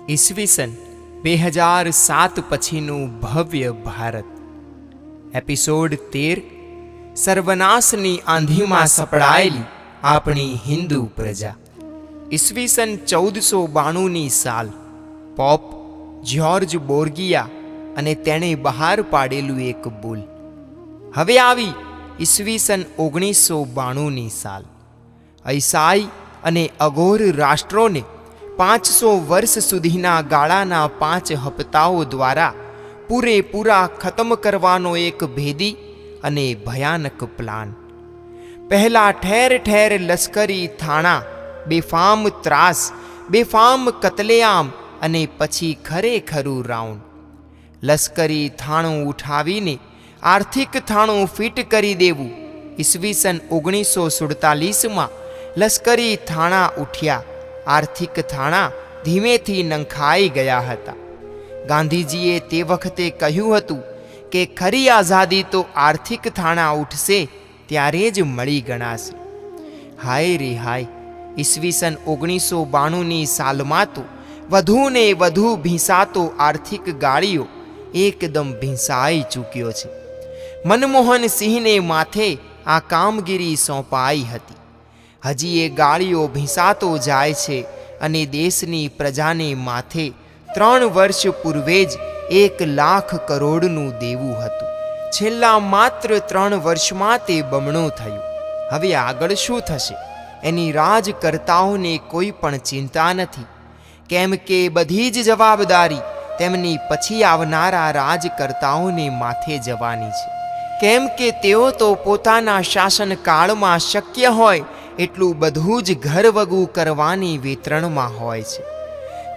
ઈસવીસન 2007 પછીનું ભવ્ય ભારત. એપિસોડ 13. સર્વનાશની આંધીમાં સપડાયેલી આપણી હિન્દુ પ્રજા. ઈસવીસન 1492ની સાલ. પોપ જ્યોર્જ બોર્ગિયા અને તેણે બહાર પાડેલું એક બુલ. હવે આવી ઈસવીસન 1992ની સાલ. ઈસાઈ અને અઘોર રાષ્ટ્રોને 500 વર્ષ સુધીના ગાળાના 5 હપ્તાઓ દ્વારા પૂરેપૂરા ખતમ કરવાનો એક ભેદી અને ભયાનક પ્લાન. પહેલા ઠેર ઠેર લશ્કરી થાણા, બેફામ ત્રાસ, બેફામ કતલેઆમ અને પછી ખરેખરું રાઉન્ડ. લશ્કરી થાણું ઉઠાવીને આર્થિક થાણું ફિટ કરી દેવું. ઈસવીસન 1947માં લશ્કરી થાણા ઉઠ્યા. આર્થિક થાણા ધીમેથી નંખાઈ ગયા હતા. ગાંધીજીએ તે વખતે કહ્યું હતું કે ખરી આઝાદી તો આર્થિક થાણા ઉઠશે ત્યારે જ મળી ગણાશે. હાય રે હાય, ઈસવીસન 1992ની સાલમાં તો વધુને વધુ ભીંસાતો આર્થિક ગાળીઓ એકદમ ભીંસાઈ ચૂક્યો છે. મનમોહન સિંહને માથે આ કામગીરી સોંપાઈ હતી. હજી એ ગાળીઓ ભીંસાતો જાય છે અને દેશની પ્રજાને માથે 3 વર્ષ પૂર્વે જ 1 લાખ કરોડનું દેવું હતું. છેલ્લા માત્ર 3 વર્ષમાં તે બમણું થયું. હવે આગળ શું થશે એની રાજકર્તાઓને કોઈ પણ ચિંતા નથી, કેમ કે બધી જ જવાબદારી તેમની પછી આવનારા રાજકર્તાઓને માથે જવાની છે. કેમ કે તેઓ તો પોતાના શાસનકાળમાં શક્ય હોય એટલું બધું જ ઘરવગું કરવાની વેતરણમાં હોય છે.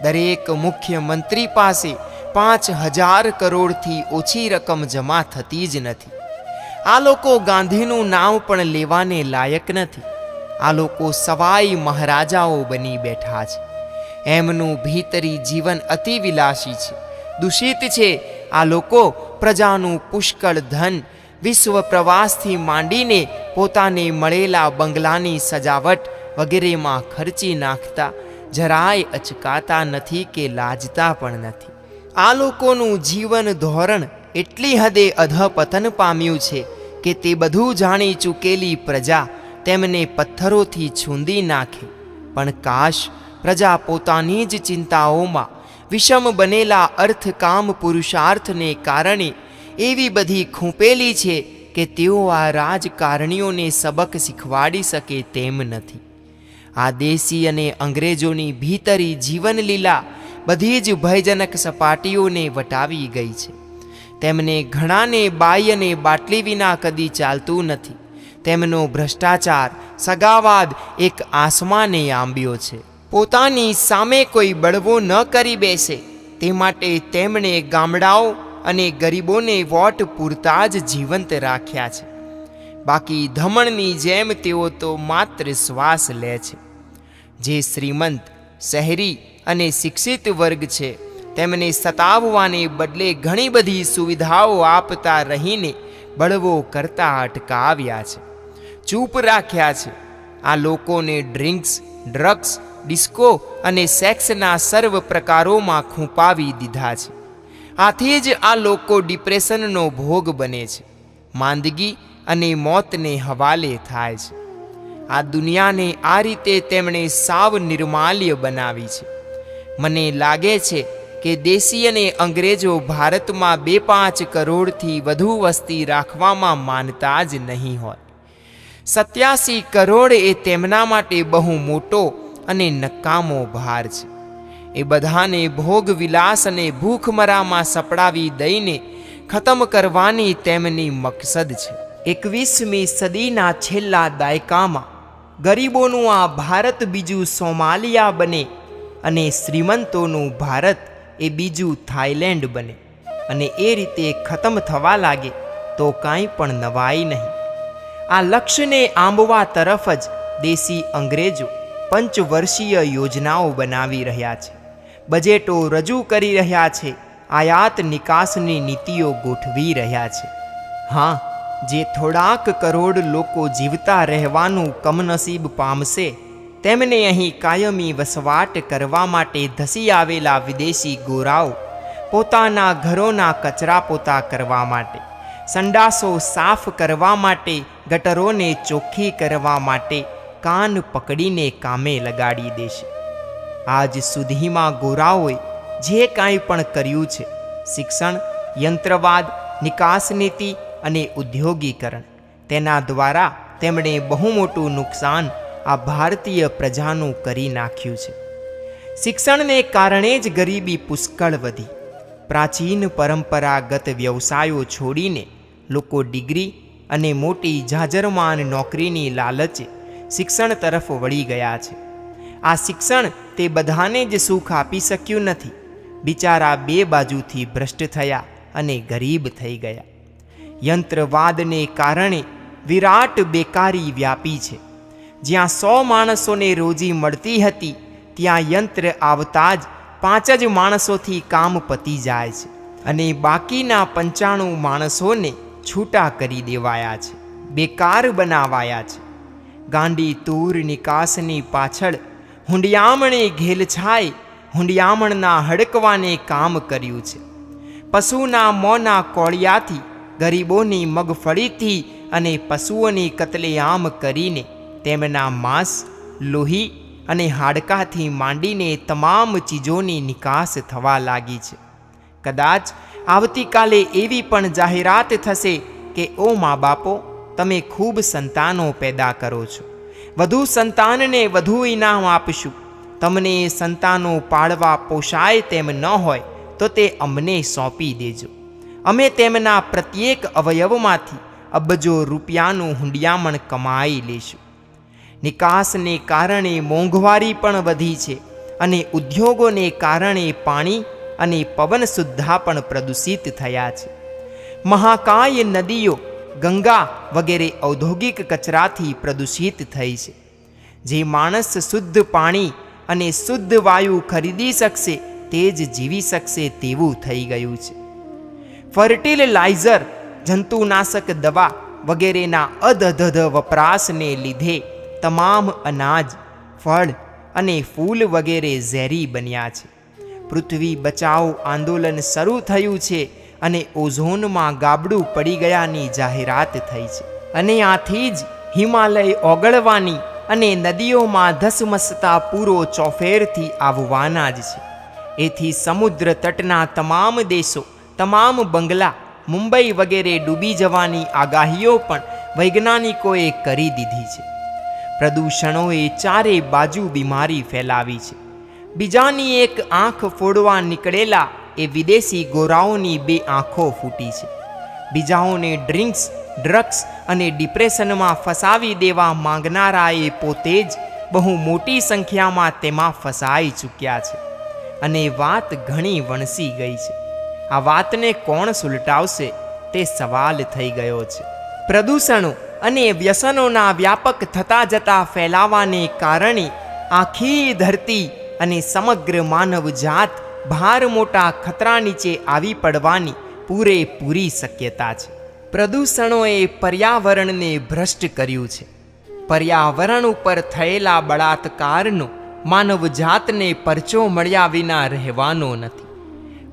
દરેક મુખ્યમંત્રી પાસે 5,000 કરોડથી ઓછી રકમ જમા થતી જ નથી. આ લોકો ગાંધીનું નામ પણ લેવાને લાયક નથી. આ લોકો સવાઈ મહારાજાઓ બની બેઠા છે. એમનું ભીતરી જીવન અતિ વિલાસી છે, દૂષિત છે. આ લોકો પ્રજાનું પુષ્કળ ધન વિશ્વ પ્રવાસથી માંડીને પોતાને મળેલા બંગલાની સજાવટ વગેરેમાં ખર્ચી નાખતા જરાય અચકાતા નથી કે લાજતા પણ નથી. આ લોકોનું જીવન ધોરણ એટલી હદે અધપતન પામ્યું છે કે તે બધું જાણી ચૂકેલી પ્રજા તેમને પથ્થરોથી છૂંદી નાખે. પણ કાશ પ્રજા પોતાની જ ચિંતાઓમાં વિષમ બનેલા અર્થકામ પુરુષાર્થને કારણે એવી બધી ખૂંપેલી છે કે તેઓ આ રાજકારણીઓને સબક શીખવાડી શકે તેમ નથી. આ દેશી અને અંગ્રેજોની ભીતરી જીવનલીલા બધી જ ભયજનક સપાટીઓને વટાવી ગઈ છે. તેમને ઘણાને બાઈ અને બાટલી વિના કદી ચાલતું નથી. તેમનો ભ્રષ્ટાચાર, સગાવાદ એક આસમાને આંબ્યો છે. પોતાની સામે કોઈ બળવો ન કરી બેસે તે માટે તેમણે ગામડાઓ અને ગરીબોને વોટ પૂરતા જ જીવંત રાખ્યા છે. બાકી ધમણની જેમ તેઓ તો માત્ર શ્વાસ લે છે. જે શ્રીમંત, શહેરી અને શિક્ષિત વર્ગ છે તેમને સતાવવાને બદલે ઘણી બધી સુવિધાઓ આપતા રહીને બળવો કરતા અટકાવ્યા છે, ચૂપ રાખ્યા છે. આ લોકોને ડ્રિંક્સ, ડ્રગ્સ, ડિસ્કો અને સેક્સના સર્વ પ્રકારોમાં ખૂંપાવી દીધા છે. આથી જ આ લોકો ડિપ્રેશનનો ભોગ બને છે, માંદગી અને મોતને હવાલે થાય છે. આ દુનિયાને આ રીતે તેમણે સાવ નિર્માલ્ય બનાવી છે. મને લાગે છે કે દેશી અને અંગ્રેજો ભારતમાં 2-5 કરોડથી વધુ વસ્તી રાખવામાં માનતા જ નહીં હોય. 87 કરોડ એ તેમના માટે બહુ મોટો અને નકામો ભાર છે. એ બધાને ભોગ વિલાસ અને ભૂખમરામાં સપડાવી દઈને ખતમ કરવાની તેમની મકસદ છે. 21મી સદીના છેલ્લા દાયકામાં ગરીબોનું આ ભારત બીજું સોમાલિયા બને અને શ્રીમંતોનું ભારત એ બીજું થાઈલેન્ડ બને અને એ રીતે ખતમ થવા લાગે તો કાંઈ પણ નવાઈ નહીં. આ લક્ષ્યને આંબવા તરફ જ દેશી અંગ્રેજો પંચવર્ષીય યોજનાઓ બનાવી રહ્યા છે, બજેટો રજૂ કરી રહ્યા છે, આયાત નિકાસની નીતિઓ ગોઠવી રહ્યા છે. હા, જે થોડાક કરોડ લોકો જીવતા રહેવાનું કમનસીબ પામશે તેમને અહીં કાયમી વસવાટ કરવા માટે ધસી આવેલા વિદેશી ગોરાઓ પોતાના ઘરોના કચરા પોતા કરવા માટે, સંડાસો સાફ કરવા માટે, ગટરોને ચોખ્ખી કરવા માટે કાન પકડીને કામે લગાડી દેશે. આજ સુધીમાં ગોરાઓએ જે કાંઈ પણ કર્યું છે, શિક્ષણ, યંત્રવાદ, નિકાસ નીતિ અને ઉદ્યોગીકરણ, તેના દ્વારા તેમણે બહુ મોટું નુકસાન આ ભારતીય પ્રજાનું કરી નાખ્યું છે. શિક્ષણને કારણે જ ગરીબી પુષ્કળ વધી. પ્રાચીન પરંપરાગત વ્યવસાયો છોડીને લોકો ડિગ્રી અને મોટી જાજરમાન નોકરીની લાલચે શિક્ષણ તરફ વળી ગયા છે. આ શિક્ષણ તે બધાને જ સુખ આપી શક્યું નથી. બિચારા બે બાજુથી ભ્રષ્ટ થયા અને ગરીબ થઈ ગયા. યંત્રવાદને કારણે વિરાટ બેકારી વ્યાપી છે. જ્યાં 100 માણસોને રોજી મળતી હતી, ત્યાં યંત્ર આવતા જ 5 જ માણસોથી કામ પતી જાય છે અને બાકીના 95 માણસોને છૂટા કરી દેવાયા છે, બેકાર બનાવાયા છે. ગાંડી તૂર નિકાસની પાછળ હુંડિયામણે ઘેલછાય હુંડિયામણના હડકવાને કામ કર્યું છે. પશુના મોંના કોળિયાથી, ગરીબોની મગફળીથી અને પશુઓની કતલેઆમ કરીને તેમના માંસ, લોહી અને હાડકાથી માંડીને તમામ ચીજોની નિકાસ થવા લાગી છે. કદાચ આવતીકાલે એવી પણ જાહેરાત થશે કે ઓ મા બાપો, તમે ખૂબ સંતાનો પેદા કરો છો, વધુ સંતાનને વધુ ઇનામ આપશું. તમને સંતાનો પાળવા પોષાય તેમ ન હોય તો તે અમને સોંપી દેજો. અમે તેમના પ્રત્યેક અવયવમાંથી અબજો રૂપિયાનું હુંડિયામણ કમાઈ લેશું. નિકાસને કારણે મોંઘવારી પણ વધી છે અને ઉદ્યોગોને કારણે પાણી અને પવન સુદ્ધા પણ પ્રદૂષિત થયા છે. મહાકાય નદીઓ, ગંગા વગેરે ઔદ્યોગિક કચરાથી પ્રદૂષિત થઈ છે. જે માણસ શુદ્ધ પાણી અને શુદ્ધ વાયુ ખરીદી શકશે તે જ જીવી શકશે તેવું થઈ ગયું છે. ફર્ટિલાઇઝર, જંતુનાશક દવા વગેરેના અધધધ વપરાશને લીધે તમામ અનાજ, ફળ અને ફૂલ વગેરે ઝેરી બન્યા છે. પૃથ્વી બચાવો આંદોલન શરૂ થયું છે અને ઓઝોનમાં ગાબડું પડી ગયાની જાહેરાત થઈ છે. અને આથી જ હિમાલય ઓગળવાની અને નદીઓમાં ધસમસતા પૂરો ચોફેરથી આવવાના જ છે. એથી સમુદ્ર તટના તમામ દેશો, તમામ બંગલા, મુંબઈ વગેરે ડૂબી જવાની આગાહીઓ પણ વૈજ્ઞાનિકોએ કરી દીધી છે. પ્રદૂષણોએ ચારે બાજુ બીમારી ફેલાવી છે. બીજાની એક આંખ ફોડવા નીકળેલા એ વિદેશી ગોરાઓની 2 આંખો ફૂટી છે. બીજાઓને ડ્રિંક્સ, ડ્રગ્સ અને ડિપ્રેશનમાં ફસાવી દેવા માંગનારાએ પોતે જ બહુ મોટી સંખ્યામાં તેમાં ફસાઈ ચૂક્યા છે અને વાત ઘણી વણસી ગઈ છે. આ વાતને કોણ સુલટાવશે તે સવાલ થઈ ગયો છે. પ્રદૂષણો અને વ્યસનોના વ્યાપક થતા જતા ફેલાવાને કારણે આખી ધરતી અને સમગ્ર માનવ જાત ભાર મોટા ખતરા નીચે આવી પડવાની પૂરેપૂરી શક્યતા છે. પ્રદૂષણોએ પર્યાવરણને ભ્રષ્ટ કર્યું છે. પર્યાવરણ ઉપર થયેલા બળાત્કારનો માનવ જાતને પરચો મળ્યા વિના રહેવાનો નથી.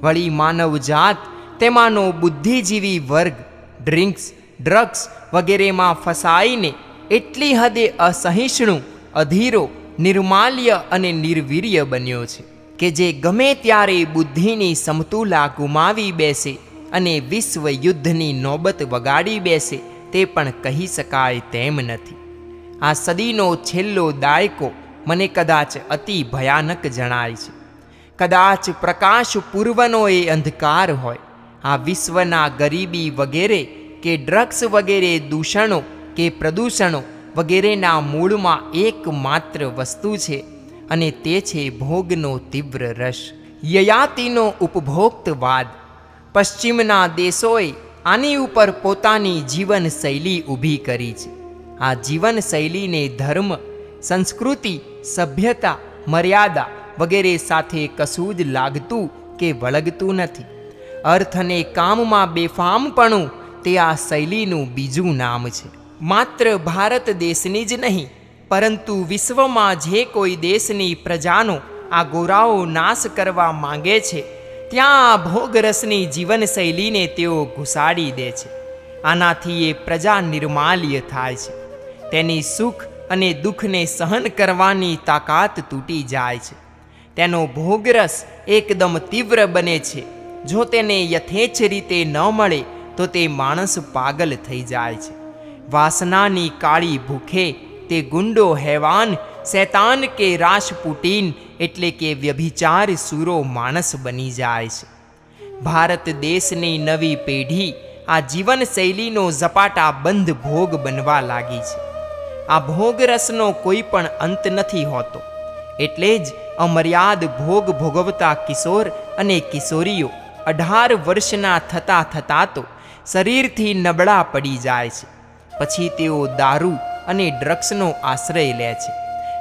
વળી માનવ જાત, તેમાંનો બુદ્ધિજીવી વર્ગ ડ્રિંક્સ, ડ્રગ્સ વગેરેમાં ફસાઈને એટલી હદે અસહિષ્ણુ, અધીરો, નિર્માલ્ય અને નિર્વીર્ય બન્યો છે કે જે ગમે ત્યારે બુદ્ધિની સમતુલા ગુમાવી બેસે અને વિશ્વ યુદ્ધની નોબત વગાડી બેસે તે પણ કહી શકાય તેમ નથી. આ સદીનો છેલ્લો દાયકો મને કદાચ અતિ ભયાનક જણાય છે. કદાચ પ્રકાશ પૂર્વનો એ અંધકાર હોય. આ વિશ્વના ગરીબી વગેરે કે ડ્રગ્સ વગેરે દૂષણો કે પ્રદૂષણો વગેરેના મૂળમાં એકમાત્ર વસ્તુ છે અને તે છે ભોગનો તીવ્ર રસ, યયાતિનો ઉપભોક્તવાદ. પશ્ચિમના દેશોએ આની ઉપર પોતાની જીવનશૈલી ઊભી કરી છે. આ જીવનશૈલીને ધર્મ, સંસ્કૃતિ, સભ્યતા, મર્યાદા વગેરે સાથે કશું જ લાગતું કે વળગતું નથી. અર્થ અને કામમાં બેફામપણું તે આ શૈલીનું બીજું નામ છે. માત્ર ભારત દેશની જ નહીં પરંતુ વિશ્વમાં જે કોઈ દેશની પ્રજાનો આ ગોરાઓ નાશ કરવા માંગે છે, ત્યાં આ ભોગરસની જીવનશૈલીને તેઓ ઘુસાડી દે છે. આનાથી એ પ્રજા નિર્માલ્ય થાય છે. તેની સુખ અને દુઃખને સહન કરવાની તાકાત તૂટી જાય છે. તેનો ભોગરસ એકદમ તીવ્ર બને છે. જો તેને યથેચ્છ રીતે ન મળે તો તે માણસ પાગલ થઈ જાય છે. વાસનાની કાળી ભૂખે તે ગુંડો હેવાન, શૈતાન કે રાશપુટીન એટલે કે વ્યભિચાર સૂરો માણસ બની જાય છે. ભારત દેશની નવી પેઢી આ જીવનશૈલીનો ઝપાટા બંધ ભોગ બનવા લાગી છે. આ ભોગરસનો કોઈ પણ અંત નથી હોતો. એટલે જ અમર્યાદ ભોગ ભોગવતા કિશોર અને કિશોરીઓ 18 વર્ષના થતાં થતાં તો શરીરથી નબળા પડી જાય છે. પછી તેઓ દારૂ અને ડ્રગ્સનો આશ્રય લે છે.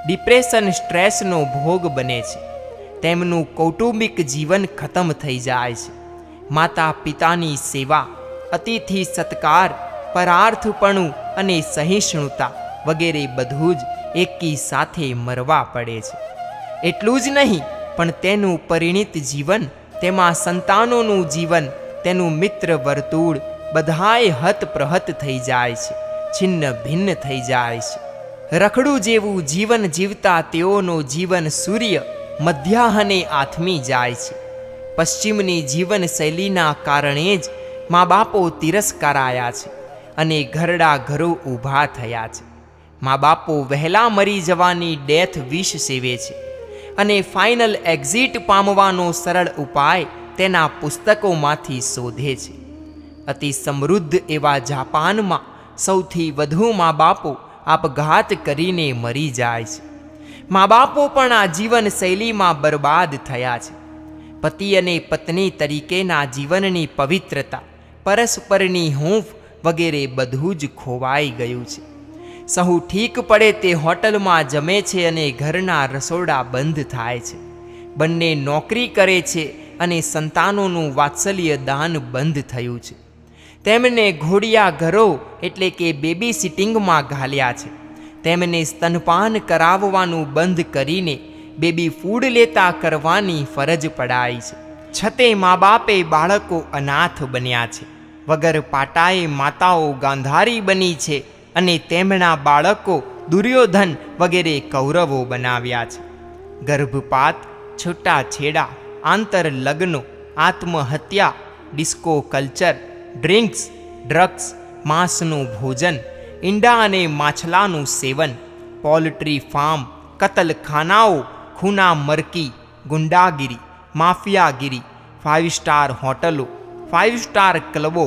ડિપ્રેશન, સ્ટ્રેસનો ભોગ બને છે. તેમનું કૌટુંબિક જીવન ખતમ થઈ જાય છે. માતા પિતાની સેવા, અતિથિ સત્કાર, પરાર્થપણું અને સહિષ્ણુતા વગેરે બધું જ એકી સાથે મરવા પડે છે. એટલું જ નહીં, પણ તેનું પરિણીત જીવન, તેમાં સંતાનોનું જીવન, તેનું મિત્ર વર્તુળ બધાએ હતપ્રહત થઈ જાય છે, છિન્ન ભિન્ન થઈ જાય છે. રખડું જેવું જીવન જીવતા તેઓનું જીવન સૂર્ય મધ્યાહને આથમી જાય છે. પશ્ચિમની જીવનશૈલીના કારણે જ મા બાપો તિરસ્કારાયા છે અને ઘરડા ઘરો ઊભા થયા છે. મા બાપો વહેલા મરી જવાની ડેથ વિશ સેવે છે અને ફાઇનલ એક્ઝિટ પામવાનો સરળ ઉપાય તેના પુસ્તકોમાંથી શોધે છે. અતિ સમૃદ્ધ એવા જાપાનમાં સૌથી વધુ મા બાપો આપઘાત કરીને મરી જાય છે. મા બાપો પણ આ જીવનશૈલીમાં બરબાદ થયા છે. પતિ અને પત્ની તરીકેના જીવનની પવિત્રતા, પરસ્પરની હૂંફ વગેરે બધું જ ખોવાઈ ગયું છે. સહુ ઠીક પડે તે હોટલમાં જમે છે અને ઘરના રસોડા બંધ થાય છે. બંને નોકરી કરે છે અને સંતાનોનું વાત્સલ્ય દાન બંધ થયું છે. તેમને ઘોડિયા ઘરો એટલે કે બેબી સિટિંગમાં ઘાલ્યા છે. તેમને સ્તનપાન કરાવવાનું બંધ કરીને બેબી ફૂડ લેતા કરવાની ફરજ પડાઈ છે. છતે મા બાપે બાળકો અનાથ બન્યા છે. વગર પાટાએ માતાઓ ગાંધારી બની છે અને તેમના બાળકો દુર્યોધન વગેરે કૌરવો બનાવ્યા છે. ગર્ભપાત, છૂટાછેડા, આંતરલગ્નો, આત્મહત્યા, ડિસ્કો કલ્ચર, ડ્રિંક્સ, ડ્રગ્સ, માંસનું ભોજન, ઈંડા અને માછલાનું સેવન, પોલ્ટ્રી ફાર્મ, કતલખાનાઓ, ખૂના મરકી, ગુંડાગીરી, માફિયાગીરી, 5 સ્ટાર હોટલો, 5 સ્ટાર ક્લબો,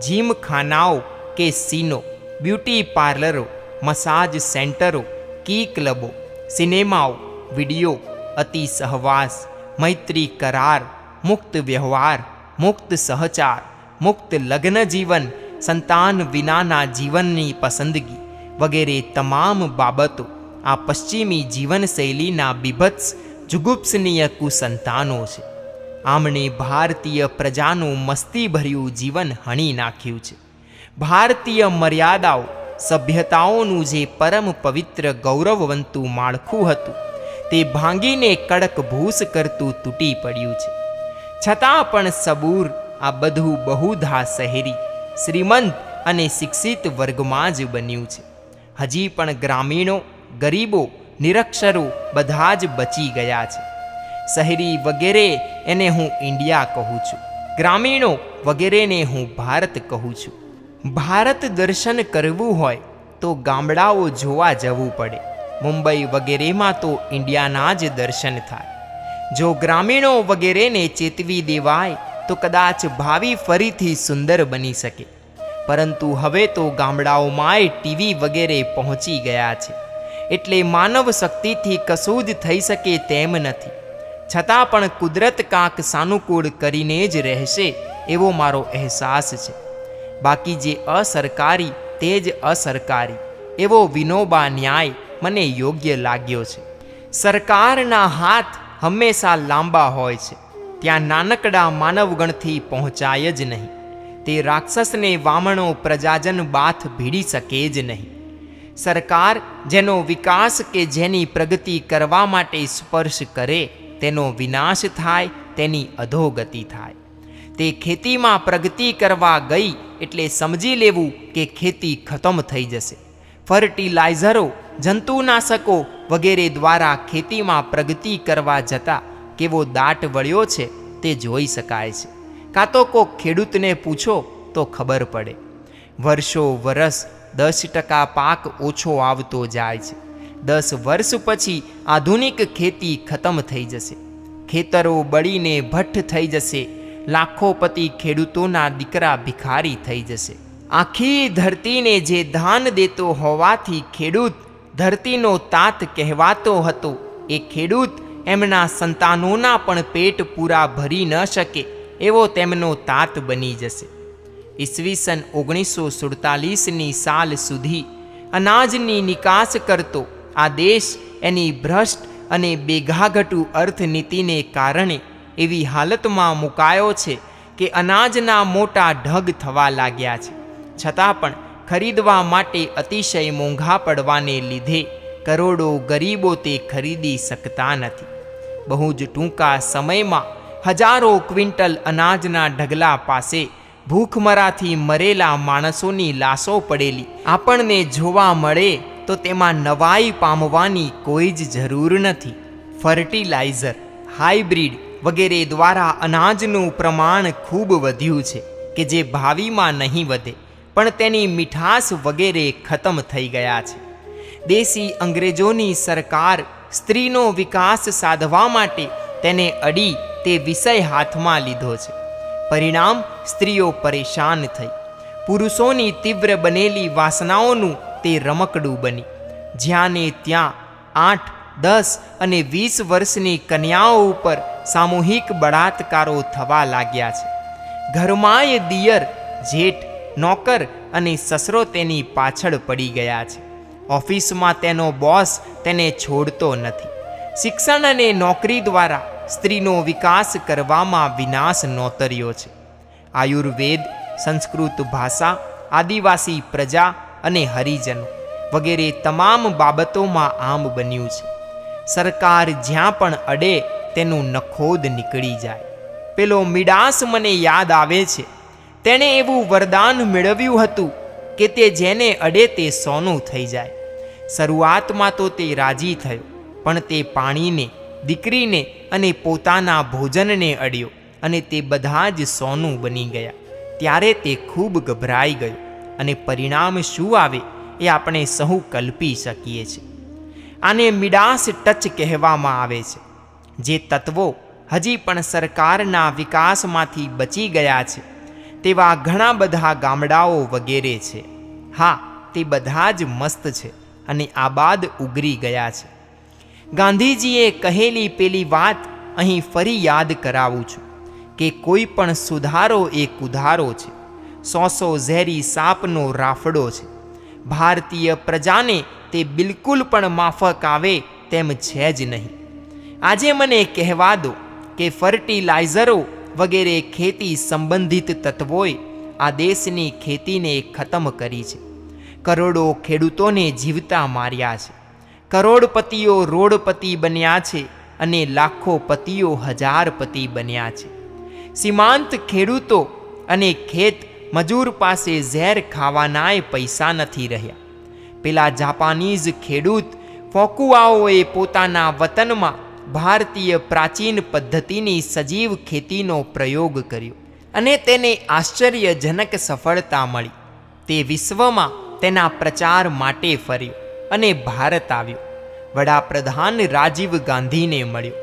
જીમખાનાઓ, કેસિનો, બ્યુટી પાર્લરો, મસાજ સેન્ટરો, કી ક્લબો, સિનેમાઓ, વિડીયો, અતિ સહવાસ, મૈત્રી કરાર, મુક્ત વ્યવહાર, મુક્ત સહચાર, મુક્ત લગ્ન જીવન, સંતાન વિનાના જીવનની પસંદગી વગેરે તમામ બાબતો આ પશ્ચિમી જીવનશૈલીના બીભત્સ જુગુપ્સનીય કુસંતાનો છે. આમણે ભારતીય પ્રજાનું મસ્તીભર્યું જીવન હણી નાખ્યું છે. ભારતીય મર્યાદાઓ, સભ્યતાઓનું જે પરમ પવિત્ર ગૌરવવંતું માળખું હતું તે ભાંગીને કડક ભૂસ કરતું તૂટી પડ્યું છે. છતાં પણ સબૂર આ બધું બહુધા શહેરી, શ્રીમંત અને શિક્ષિત વર્ગમાં જ બન્યું છે. હજી પણ ગ્રામીણો, ગરીબો, નિરક્ષરો બધા જ બચી ગયા છે. શહેરી વગેરે એને હું ઇન્ડિયા કહું છું. ગ્રામીણો વગેરેને હું ભારત કહું છું. ભારત દર્શન કરવું હોય તો ગામડાઓ જોવા જવું પડે. મુંબઈ વગેરેમાં તો ઇન્ડિયાના જ દર્શન થાય. જો ગ્રામીણો વગેરેને ચેતવી દેવાય તો કદાચ ભાવિ ફરીથી સુંદર બની શકે. પરંતુ હવે તો ગામડાઓમાંય ટીવી વગેરે પહોંચી ગયા છે, એટલે માનવ શક્તિથી કશું જ થઈ શકે તેમ નથી. છતાં પણ કુદરત કાંક સાનુકૂળ કરીને જ રહેશે એવો મારો અહેસાસ છે. બાકી જે અસરકારી તે જ અસરકારી એવો વિનોબા ન્યાય મને યોગ્ય લાગ્યો છે. સરકારના હાથ હંમેશા લાંબા હોય છે, ત્યાં નાનકડા માનવગણથી પહોંચાય જ નહીં. તે રાક્ષસને વામણો પ્રજાજન બાથ ભીડી શકે જ નહીં. સરકાર જેનો વિકાસ કે જેની પ્રગતિ કરવા માટે સ્પર્શ કરે તેનો વિનાશ થાય, તેની અધોગતિ થાય. તે ખેતીમાં પ્રગતિ કરવા ગઈ એટલે સમજી લેવું કે ખેતી ખતમ થઈ જશે. ફર્ટિલાઇઝરો, જંતુનાશકો વગેરે દ્વારા ખેતીમાં પ્રગતિ કરવા જતાં કેવો દાટ વળ્યો છે તે જોઈ શકાય છે. કાં તો કોઈક ખેડૂતને પૂછો તો ખબર પડે. વર્ષો વરસ 10% પાક ઓછો આવતો જાય છે. 10 વર્ષ પછી આધુનિક ખેતી ખતમ થઈ જશે. ખેતરો બળીને ભઠ્ઠ થઈ જશે. લાખોપતિ ખેડૂતોના દીકરા ભિખારી થઈ જશે. આખી ધરતીને જે ધાન દેતો હોવાથી ખેડૂત ધરતીનો તાત કહેવાતો હતો, એ ખેડૂત એમના સંતાનોના પણ પેટ પૂરા ભરી ન શકે એવો તેમનો તાત બની જશે. ઈસવીસન 1947ની સાલ સુધી અનાજની નિકાસ કરતો આ દેશ એની ભ્રષ્ટ અને બેઘાઘટુ અર્થનીતિને કારણે એવી હાલતમાં મુકાયો છે કે અનાજના મોટા ઢગ થવા લાગ્યા છે. છતાં પણ ખરીદવા માટે અતિશય મોંઘા પડવાને લીધે કરોડો ગરીબો તે ખરીદી શકતા નથી. બહુ જ ટૂંકા સમયમાં હજારો ક્વિન્ટલ અનાજના ઢગલા પાસે ભૂખમરાથી મરેલા માણસોની લાશો પડેલી આપણને જોવા મળે તો તેમાં નવાઈ પામવાની કોઈ જ જરૂર નથી. ફર્ટિલાઇઝર, હાઇબ્રિડ વગેરે દ્વારા અનાજનું પ્રમાણ ખૂબ વધ્યું છે કે જે ભાવિમાં નહીં વધે, પણ તેની મીઠાશ વગેરે ખતમ થઈ ગયા છે. દેશી અંગ્રેજોની સરકાર સ્ત્રીનો વિકાસ સાધવા માટે તેને અડી તે વિષય હાથમાં લીધો છે. પરિણામ સ્ત્રીઓ પરેશાન થઈ. પુરુષોની તીવ્ર બનેલી વાસનાઓનું તે રમકડું બની. જ્યાં ને ત્યાં 8, 10 અને 20 વર્ષની કન્યાઓ ઉપર સામૂહિક બળાત્કારો થવા લાગ્યા છે. ઘરમાંય દિયર, જેઠ, નોકર અને સસરો તેની પાછળ પડી ગયા છે. ઓફિસમાં તેનો બોસ તેને છોડતો નથી. શિક્ષણ અને નોકરી દ્વારા સ્ત્રીનો વિકાસ કરવામાં વિનાશ નોતર્યો છે. આયુર્વેદ, સંસ્કૃત ભાષા, આદિવાસી પ્રજા અને હરિજનો વગેરે તમામ બાબતોમાં આમ બન્યું છે. સરકાર જ્યાં પણ અડે તેનું નખોદ નીકળી જાય. પેલો મિડાસ મને યાદ આવે છે. તેણે એવું વરદાન મેળવ્યું હતું કે તે જેને અડે તે સોનું થઈ જાય. શરૂઆતમાં તો તે રાજી થયો, પણ તે પાણીને, દીકરીને અને પોતાના ભોજનને અડ્યો અને તે બધા જ સોનું બની ગયા. ત્યારે તે ખૂબ ગભરાઈ ગયો અને પરિણામ શું આવે એ આપણે સહુ કલ્પી શકીએ છીએ. આને મિડાસ ટચ કહેવામાં આવે છે. જે તત્વો હજી પણ સરકારના વિકાસમાંથી બચી ગયા છે તેવા ઘણા બધા ગામડાઓ વગેરે છે. હા, તે બધા જ મસ્ત છે અને આબાદ ઉગરી ગયા છે. ગાંધીજીએ કહેલી પેલી વાત અહીં ફરી યાદ કરાવું છું કે કોઈ પણ સુધારો એ કુધારો છે. 100 ઝેરી સાપનો રાફડો છે. ભારતીય પ્રજાને તે બિલકુલ પણ માફક આવે તેમ છે જ નહીં. આજે મને કહેવા દો કે ફર્ટિલાઇઝરો વગેરે ખેતી સંબંધિત તત્વોએ આ દેશની ખેતીને ખતમ કરી છે. કરોડો ખેડૂતોને જીવતા માર્યા છે. કરોડપતિઓ રોડપતિ બન્યા છે અને લાખો પતિઓ હજારપતિ બન્યા છે. સીમાંત ખેડૂતો અને ખેત મજૂર પાસે ઝેર ખાવાનાય પૈસા નથી રહ્યા. પેલા જાપાનીઝ ખેડૂત ફોકુઆઓએ પોતાના વતનમાં ભારતીય પ્રાચીન પદ્ધતિની સજીવ ખેતીનો પ્રયોગ કર્યો અને તેને આશ્ચર્યજનક સફળતા મળી. તે વિશ્વમાં તેના પ્રચાર માટે ફર્યો અને ભારત આવ્યો. વડાપ્રધાન રાજીવ ગાંધીને મળ્યો.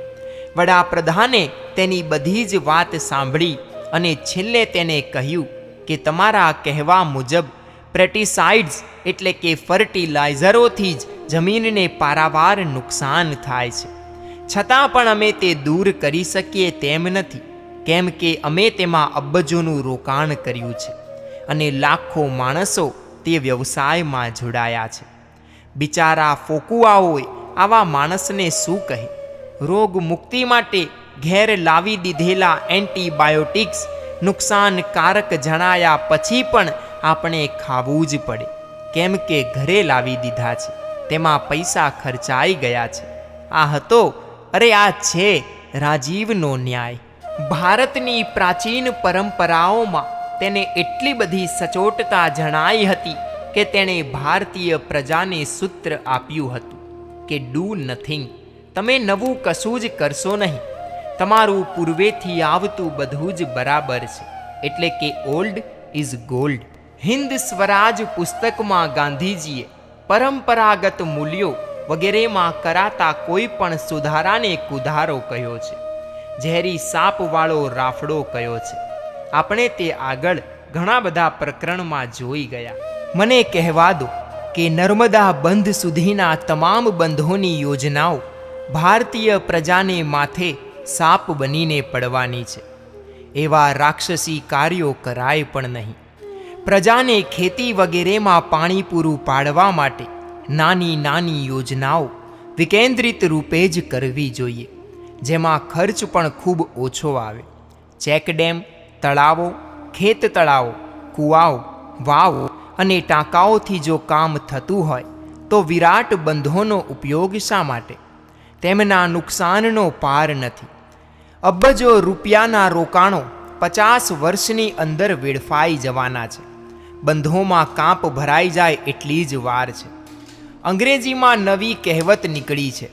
વડાપ્રધાને તેની બધી જ વાત સાંભળી અને છેલ્લે તેને કહ્યું કે તમારા કહેવા મુજબ પેસ્ટિસાઇડ્સ એટલે કે ફર્ટિલાઇઝરોથી જ જમીનને પારાવાર નુકસાન થાય છે. છતાં પણ અમે તે દૂર કરી શકીએ તેમ નથી, કેમ કે અમે તેમાં અબજોનું રોકાણ કર્યું છે અને લાખો માણસો તે વ્યવસાયમાં જોડાયા છે. બિચારા ફોકુઆઓએ આવા માણસને શું કહે? રોગ મુક્તિ માટે ઘેર લાવી દીધેલા એન્ટીબાયોટિક્સ નુકસાનકારક જણાયા પછી પણ આપણે ખાવું જ પડે, કેમ કે ઘરે લાવી દીધા છે, તેમાં પૈસા ખર્ચાઈ ગયા છે. આ હતો, અરે આ છે રાજીવનો ન્યાય. ભારતની પ્રાચીન પરંપરાઓમાં તેને એટલી બધી સચોટતા જણાઈ હતી કે તેણે ભારતીય પ્રજાને સૂત્ર આપ્યું હતું કે ડુ નથિંગ, તમે નવું કશું જ કરશો નહીં, તમારું પૂર્વેથી આવતું બધું જ બરાબર છે, એટલે કે ઓલ્ડ ઇઝ ગોલ્ડ. હિન્દ સ્વરાજ પુસ્તકમાં ગાંધીજીએ પરંપરાગત મૂલ્યો વગેરેમાં કરાતા કોઈ પણ સુધારાને કુધારો કહ્યો છે, ઝેરી સાપવાળો રાફડો કહ્યો છે. આપણે તે આગળ ઘણા બધા પ્રકરણમાં જોઈ ગયા. મને કહેવા દો કે નર્મદા બંધ સુધીના તમામ બંધોની યોજનાઓ ભારતીય પ્રજાને માથે સાપ બનીને પડવાની છે. એવા રાક્ષસી કાર્યો કરાય પણ નહીં. પ્રજાને ખેતી વગેરેમાં પાણી પૂરું પાડવા માટે નાની નાની યોજનાઓ વિકેન્દ્રિત રૂપે જ કરવી જોઈએ, જેમાં ખર્ચ પણ ખૂબ ઓછો આવે. ચેકડેમ, તળાવો, ખેત તળાવો, કૂવાઓ, વાવો અને ટાંકાઓથી જો કામ થતું હોય તો વિરાટ બંધોનો ઉપયોગ શા માટે? તેમના નુકસાનનો પાર નથી. અબજો રૂપિયાના રોકાણો 50 વર્ષની અંદર વેડફાઈ જવાના છે. બંધોમાં કાંપ ભરાઈ જાય એટલી જ વાર છે. અંગ્રેજીમાં નવી કહેવત નીકળી છે,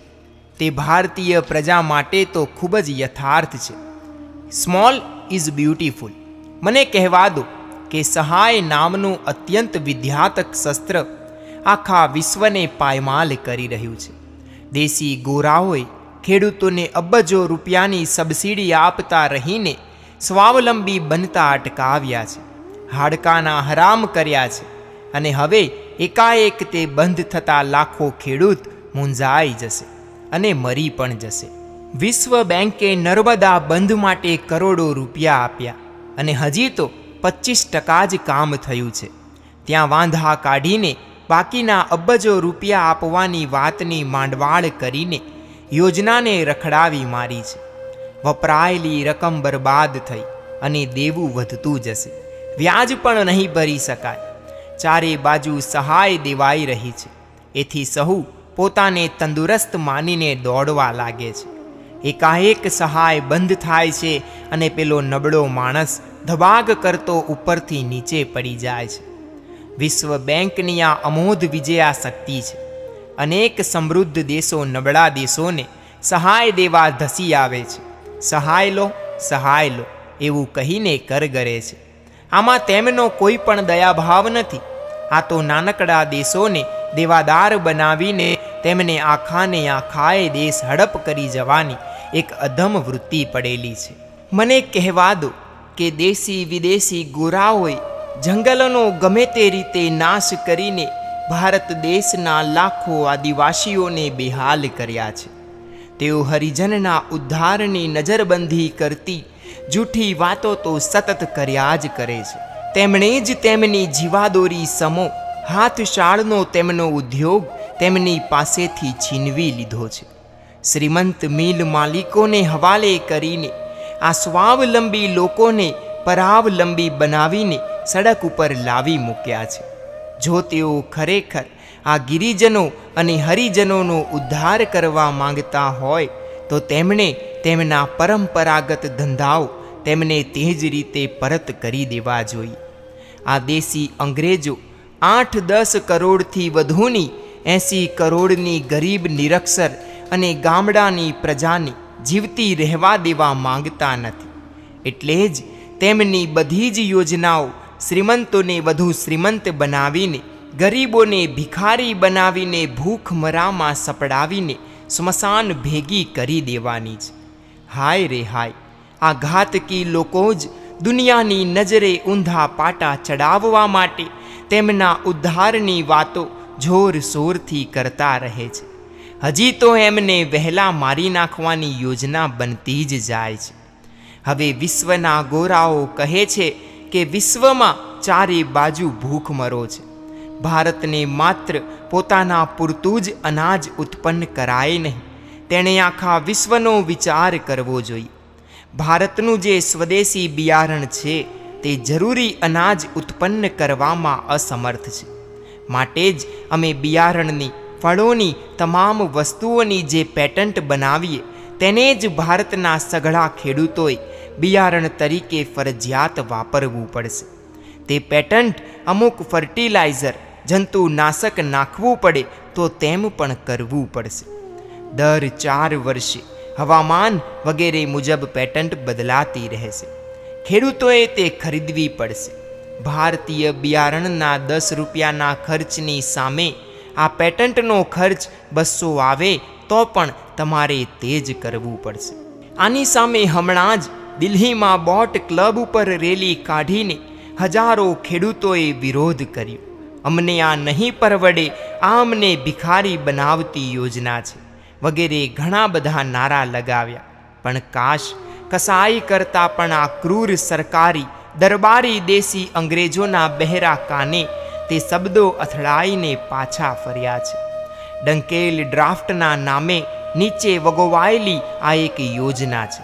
તે ભારતીય પ્રજા માટે તો ખૂબ જ યથાર્થ છે. Small is beautiful. મને કહેવા દો કે સહાય નામનું અત્યંત વિધ્યાતક શસ્ત્ર આખા વિશ્વને પાયમાલ કરી રહ્યું છે. દેશી ગોરાઓએ ખેડૂતોને અબજો રૂપિયાની સબસિડી આપતા રહીને સ્વાવલંબી બનતા અટકાવ્યા છે, હાડકાના હરામ કર્યા છે, અને હવે એકાએક તે બંધ થતા લાખો ખેડૂત મૂંઝાઈ જશે અને મરી પણ જશે. વિશ્વ બેંકે નર્મદા બંધ માટે કરોડો રૂપિયા આપ્યા અને હજી તો 25% જ કામ થયું છે. ત્યાં વાંધા કાઢીને બાકીના અબજો રૂપિયા આપવાની વાતની માંડવાળ કરીને યોજનાને રખડાવી મારી છે. વપરાયેલી રકમ બરબાદ થઈ અને દેવું વધતું જશે. વ્યાજ પણ નહીં ભરી શકાય. ચારે બાજુ સહાય દેવાઈ રહી છે. એથી સહુ પોતાને તંદુરસ્ત માનીને દોડવા લાગે છે. એકાએક સહાય બંધ થાય છે અને પેલો નબળો માણસ ધબાગ કરતો ઉપરથી નીચે પડી જાય છે. વિશ્વ બેંકની આ અમોધ વિજયા શક્તિ છે. અનેક સમૃદ્ધ દેશો નબળા દેશોને સહાય દેવા ધસી આવે છે. સહાય લો એવું કહીને કરગરે છે. આમાં તેમનો કોઈ પણ દયાભાવ નથી. આ તો નાનકડા દેશોને દેવાદાર બનાવીને તેમને આખાને આખાએ દેશ હડપ કરી જવાની એક અધમ વૃત્તિ પડેલી છે. મને કહેવા દો કે દેશી વિદેશી ગોરાઓએ જંગલોનો ગમે તે રીતે નાશ કરીને ભારત દેશના લાખો આદિવાસીઓને બેહાલ કર્યા છે. તેઓ હરિજનના ઉદ્ધારની નજરબંધી કરતી જૂઠી વાતો તો સતત કર્યા જ કરે છે. તેમણે જ તેમની જીવાદોરી સમો હાથશાળનો તેમનો ઉદ્યોગ તેમની પાસેથી છીનવી લીધો છે. શ્રીમંત મિલ માલિકોને હવાલે કરીને આ સ્વાવલંબી લોકોને પરાવલંબી બનાવીને સડક ઉપર લાવી મૂક્યા છે. જો તેઓ ખરેખર આ ગિરિજનો અને હરિજનોનો ઉદ્ધાર કરવા માંગતા હોય તો તેમણે તેમના પરંપરાગત ધંધાઓ તેમને તે જ રીતે પરત કરી દેવા જોઈએ. આ દેશી અંગ્રેજો 8-10 કરોડથી વધુની 80 કરોડની ગરીબ નિરક્ષર અને ગામડાની પ્રજાને જીવતી રહેવા દેવા માંગતા નથી. એટલે જ તેમની બધી જ યોજનાઓ શ્રીમંતોને વધુ શ્રીમંત બનાવીને ગરીબોને ભિખારી બનાવીને ભૂખમરામાં સપડાવીને સ્મશાન ભેગી કરી દેવાની છે. હાય રે હાય, આ ઘાતકી લોકો જ દુનિયાની નજરે ઊંધા પાટા ચડાવવા માટે તેમના ઉદ્ધારની વાતો જોરશોરથી કરતા રહે છે. હજી તો એમને વહેલા મારી નાખવાની યોજના બનતી જ જાય છે. હવે વિશ્વના ગોરાઓ કહે છે કે વિશ્વમાં ચારે બાજુ ભૂખમરો છે. ભારતને માત્ર પોતાના પૂરતું જ અનાજ ઉત્પન્ન કરાય નહીં, તેણે આખા વિશ્વનો વિચાર કરવો જોઈએ. ભારતનું જે સ્વદેશી બિયારણ છે તે જરૂરી અનાજ ઉત્પન્ન કરવામાં અસમર્થ છે. માટે જ અમે બિયારણની, ફળોની, તમામ વસ્તુઓની જે પેટન્ટ બનાવીએ તેને જ ભારતના સઘળા ખેડૂતોએ બિયારણ તરીકે ફરજિયાત વાપરવું પડશે. તે પેટન્ટ અમુક ફર્ટિલાઇઝર, જંતુનાશક નાખવું પડે તો તેમ પણ કરવું પડશે. દર 4 વર્ષે હવામાન વગેરે મુજબ પેટન્ટ બદલાતી રહેશે. ખેડૂતોએ તે ખરીદવી પડશે. ભારતીય બિયારણના 10 રૂપિયાના ખર્ચની સામે આ પેટન્ટનો ખર્ચ 200 આવે તો પણ તમારે તે જ કરવું પડશે. આની સામે હમણાં જ દિલ્હીમાં બોટ ક્લબ ઉપર રેલી કાઢીને હજારો ખેડૂતોએ વિરોધ કર્યો. અમને આ નહીં પરવડે, આ અમને ભિખારી બનાવતી યોજના છે વગેરે ઘણા બધા નારા લગાવ્યા. પણ કાશ કસાઈ કરતા પણ આ ક્રૂર સરકારી દરબારી દેશી અંગ્રેજોના બહેરા કાને તે શબ્દો અથડાઈને પાછા ફર્યા છે. ડંકેલ ડ્રાફ્ટના નામે નીચે વગોવાયેલી આ એક યોજના છે.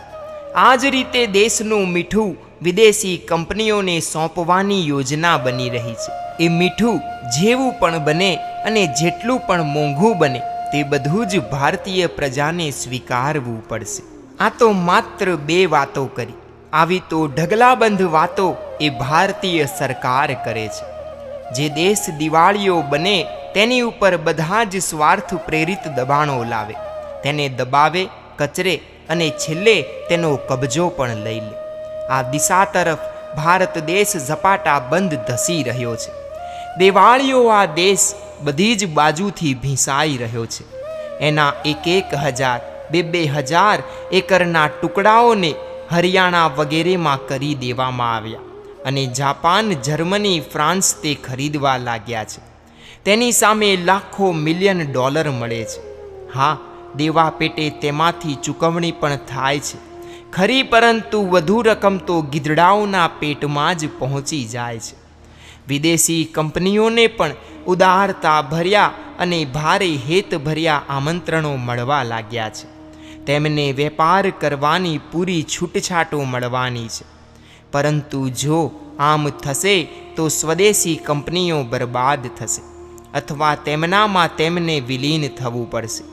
આ જ રીતે દેશનું મીઠું વિદેશી કંપનીઓને સોંપવાની યોજના બની રહી છે. એ મીઠું જેવું પણ બને અને જેટલું પણ મોંઘું બને તે બધું જ ભારતીય પ્રજાને સ્વીકારવું પડશે. આ તો માત્ર 2 વાતો કરી. આવી તો ઢગલાબંધ વાતો એ ભારતીય સરકાર કરે છે. જે દેશ દિવાળીઓ બને તેની ઉપર બધા જ સ્વાર્થ પ્રેરિત દબાણો લાવે, તેને દબાવે, કચરે અને છેલ્લે તેનો કબજો પણ લઈ લે. આ દિશા તરફ ભારત દેશ ઝપાટા બંધ ધસી રહ્યો છે. દિવાળીઓ આ દેશ બધી જ બાજુથી ભીંસાઈ રહ્યો છે. એના 1,000, 2,000 એકરના ટુકડાઓને હરિયાણા વગેરેમાં કરી દેવામાં આવ્યા અને જાપાન, જર્મની, ફ્રાન્સ તે ખરીદવા લાગ્યા છે. તેની સામે લાખો મિલિયન ડોલર મળે છે. હા, દેવા પેટે તેમાંથી ચૂકવણી પણ થાય છે ખરી, પરંતુ વધુ રકમ તો ગીધડાઓના પેટમાં જ પહોંચી જાય છે. વિદેશી કંપનીઓને પણ ઉદારતા ભર્યા અને ભારે હેત ભર્યા આમંત્રણો મળવા લાગ્યા છે. તેમને વેપાર કરવાની પૂરી છૂટછાટો મળવાની છે. પરંતુ જો આમ થશે તો સ્વદેશી કંપનીઓ બરબાદ થશે અથવા તેમનામાં તેમને વિલીન થવું પડશે.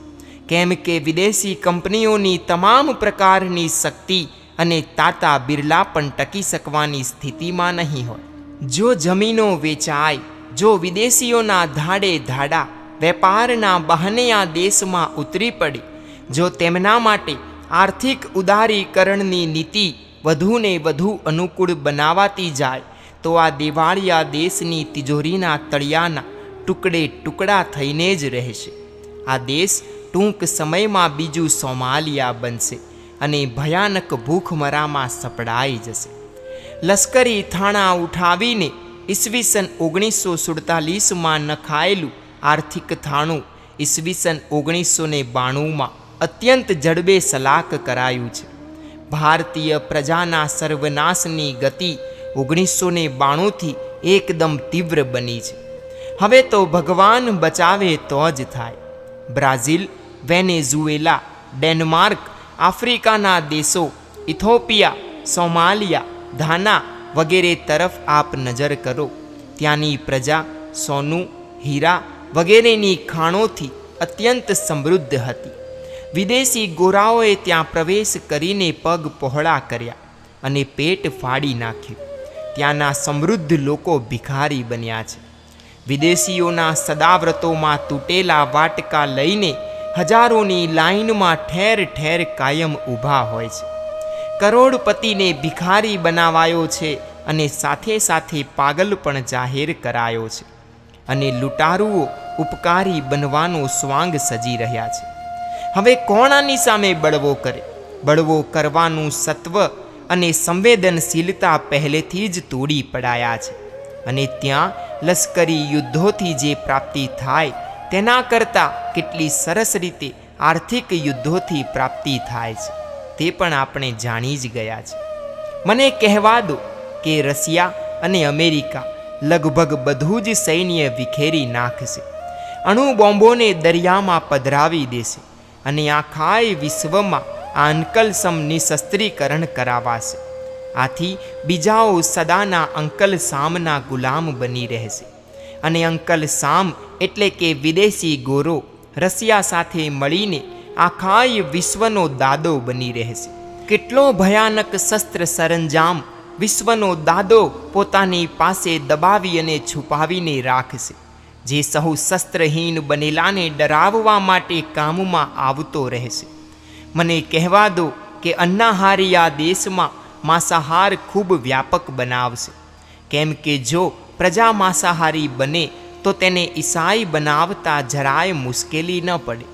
કેમ કે વિદેશી કંપનીઓની તમામ પ્રકારની શક્તિ અને તાતા બિરલા પણ ટકી શકવાની સ્થિતિમાં નહીં હોય. જો જમીનો વેચાય, જો વિદેશીઓના ધાડે ધાડા વેપારના બહાને આ દેશમાં ઉતરી પડે, જો તેમના માટે આર્થિક ઉદારીકરણની નીતિ વધુને વધુ અનુકૂળ બનાવાતી જાય તો આ દિવાળિયા દેશની તિજોરીના તળિયાના ટુકડે ટુકડા થઈને જ રહેશે. આ દેશ ટૂંક સમયમાં બીજું સોમાલિયા બનશે અને ભયાનક ભૂખમરામાં સપડાઈ જશે. લશ્કરી થાણા ઉઠાવીને ઈસવીસન 1947માં નખાયેલું આર્થિક થાણું ઈસવીસન 1992માં અત્યંત જડબે સલાક કરાયું છે. ભારતીય પ્રજાના સર્વનાશની ગતિ 1992થી એકદમ તીવ્ર બની છે. હવે તો ભગવાન બચાવે તો જ થાય. બ્રાઝિલ, વેનેઝુએલા, ડેનમાર્ક, આફ્રિકાના દેશો, ઇથોપિયા, સોમાલિયા, ઘાના વગેરે તરફ આપ નજર કરો. ત્યાંની પ્રજા સોનું, હીરા વગેરેની ખાણોથી અત્યંત સમૃદ્ધ હતી. વિદેશી ગોરાઓએ ત્યાં પ્રવેશ કરીને પગ પહોળા કર્યા અને પેટ ફાડી નાખ્યું. ત્યાંના સમૃદ્ધ લોકો ભિખારી બન્યા છે. વિદેશીઓના સદાવ્રતોમાં તૂટેલા વાટકા લઈને હજારોની લાઈનમાં ઠેર ઠેર કાયમ ઊભા હોય છે. કરોડપતિને ભિખારી બનાવાયો છે અને સાથે સાથે પાગલ પણ જાહેર કરાયો છે. અને લૂંટારુઓ ઉપકારી બનવાનો સ્વાંગ સજી રહ્યા છે. હવે કોણ આની સામે બળવો કરે? બળવો કરવાનું સત્વ અને સંવેદનશીલતા પહેલેથી જ તોડી પડાયા છે. અને ત્યાં લશ્કરી યુદ્ધોથી જે પ્રાપ્તિ થાય તેના કરતાં કેટલી સરસ રીતે આર્થિક યુદ્ધોથી પ્રાપ્તિ થાય છે તે પણ આપણે જાણી જ ગયા છે. મને કહેવા દો કે રશિયા અને અમેરિકા લગભગ બધું જ સૈન્ય વિખેરી નાખશે, અણુબોમ્બોને દરિયામાં પધરાવી દેશે અને આખાય વિશ્વમાં આ અંકલસમ નિશસ્ત્રીકરણ કરાવાશે. આથી બીજાઓ સદાના અંકલ સામના ગુલામ બની રહેશે અને અંકલ સામ એટલે કે વિદેશી ગોરો રશિયા સાથે મળીને આખાય વિશ્વનો દાદો બની રહેશે. કેટલો ભયાનક શસ્ત્ર સરંજામ વિશ્વનો દાદો પોતાની પાસે દબાવી અને છુપાવીને રાખશે, જે સહુ શસ્ત્રહીન બનેલાને ડરાવવા માટે કામમાં આવતો રહેશે. મને કહેવા દો કે અન્નાહારી આ દેશમાં માંસાહાર ખૂબ વ્યાપક બનાવશે, કેમ કે જો પ્રજા માંસાહારી બને તો તેને ઈસાઈ બનાવતા જરાય મુશ્કેલી ન પડે.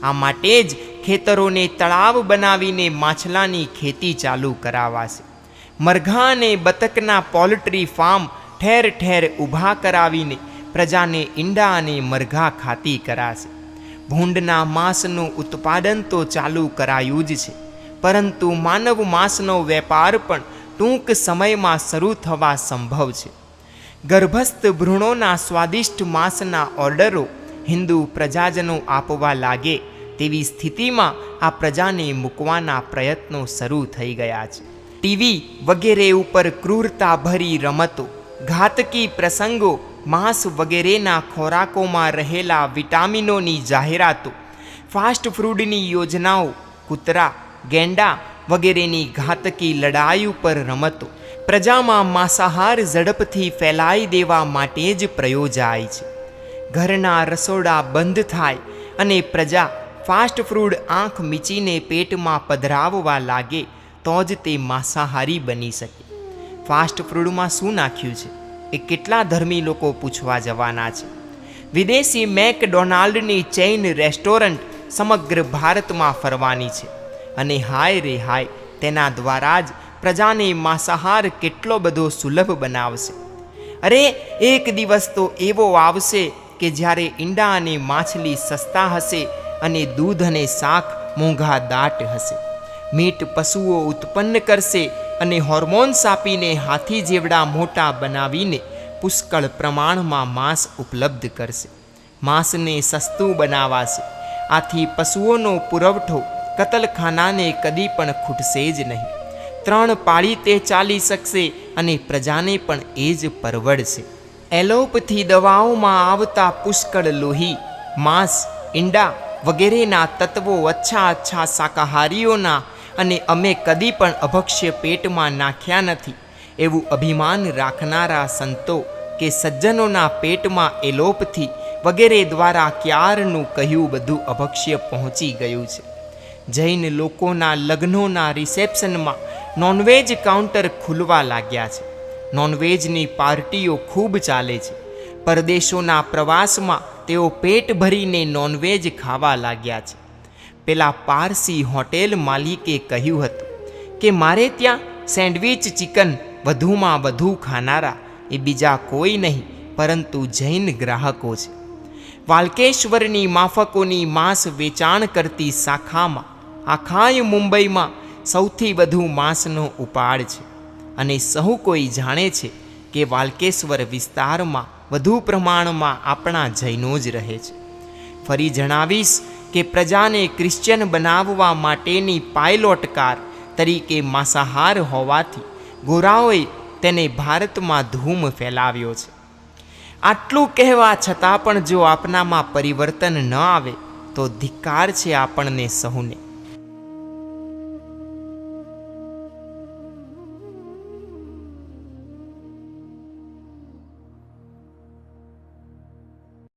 આ માટે જ ખેતરોને તળાવ બનાવીને માછલાની ખેતી ચાલુ કરાવાશે. મરઘા અને બતકના પોલ્ટ્રી ફાર્મ ઠેર ઠેર ઊભા કરાવીને પ્રજાને ઈંડા અને મરઘા ખાતી કરાશે. ભૂંડના માંસનું ઉત્પાદન તો ચાલુ કરાયું જ છે, પરંતુ માનવ માંસનો વેપાર પણ ટૂંક સમયમાં શરૂ થવા સંભવ છે. ગર્ભસ્થ ભ્રૂણોના સ્વાદિષ્ટ માંસના ઓર્ડરો હિન્દુ પ્રજાજનો આપવા લાગે તેવી સ્થિતિમાં આ પ્રજાને મૂકવાના પ્રયત્નો શરૂ થઈ ગયા છે. ટીવી વગેરે ઉપર ક્રૂરતાભરી રમતો, ઘાતકી પ્રસંગો, માંસ વગેરેના ખોરાકોમાં રહેલા વિટામિનોની જાહેરાતો, ફાસ્ટ ફૂડની યોજનાઓ, કૂતરા, ગેંડા વગેરેની ઘાતકી લડાઈ ઉપર રમતો પ્રજામાં માંસાહાર ઝડપથી ફેલાઈ દેવા માટે જ પ્રયોજાય છે. ઘરના રસોડા બંધ થાય અને પ્રજા ફાસ્ટ ફૂડ આંખ મીચીને પેટમાં પધરાવવા લાગે તો જ તે માંસાહારી બની શકે. ફાસ્ટ ફૂડમાં શું નાખ્યું છે એ કેટલા ધર્મી લોકો પૂછવા જવાના છે. વિદેશી મેકડોનાલ્ડની ચેઇન રેસ્ટોરન્ટ સમગ્ર ભારતમાં ફરવાની છે અને હાય રે હાય, તેના દ્વારા જ પ્રજાને માંસાહાર કેટલો બધો સુલભ બનાવશે. અરે એક દિવસ તો એવો આવશે કે જ્યારે ઈંડા અને માછલી સસ્તા હશે અને દૂધ અને શાક મોંઘા દાટ હશે. મીટ પશુઓ ઉત્પન્ન કરશે અને હોર્મોન્સ આપીને હાથી જેવડા મોટા બનાવીને પુષ્કળ પ્રમાણમાં માંસ ઉપલબ્ધ કરશે. માંસને સસ્તું બનાવાશે. આથી પશુઓનો પુરવઠો કતલખાનાને કદી પણ ખૂટશે જ નહીં. 3 પાળી તે ચાલી શકશે અને પ્રજાને પણ એ જ પરવડશે. એલોપથી દવાઓમાં આવતા પુષ્કળ લોહી, માંસ, ઈંડા વગેરેના તત્વો અચ્છા શાકાહારીઓના અને અમે કદી પણ અભક્ષ્ય પેટમાં નાખ્યા નથી એવું અભિમાન રાખનારા સંતો કે સજ્જનોના પેટમાં એલોપથી વગેરે દ્વારા ક્યારનું કહ્યું બધું અભક્ષ્ય પહોંચી ગયું છે. જૈન લોકોના લગ્નોના રિસેપ્શનમાં નોનવેજ કાઉન્ટર ખુલવા લાગ્યા છે. નોનવેજની પાર્ટીઓ ખૂબ ચાલે છે. પરદેશોના પ્રવાસમાં તેઓ પેટ ભરીને નોનવેજ ખાવા લાગ્યા છે. પેલા પારસી હોટેલ માલિકે કહ્યું હતું કે મારે ત્યાં સેન્ડવિચ ચિકન વધુમાં વધુ ખાનારા એ બીજા કોઈ નહીં પરંતુ જૈન ગ્રાહકો છે. વાલ્કેશ્વરની માફકોની માંસ વેચાણ કરતી શાખામાં આખાય મુંબઈમાં સૌથી વધુ માંસનો ઉપાડ છે અને સહુ કોઈ જાણે છે કે વાલ્કેશ્વર વિસ્તારમાં વધુ પ્રમાણમાં આપણા જૈનો જ રહે છે. ફરી જણાવીશ કે પ્રજાને ક્રિશ્ચિયન બનાવવા માટેની પાયલોટ કાર તરીકે માંસાહાર હોવાથી ગોરાઓએ તેને ભારતમાં ધૂમ ફેલાવ્યો છે. આટલું કહેવા છતાં પણ જો આપનામાં પરિવર્તન ન આવે તો ધિક્કાર છે આપણને સહુને.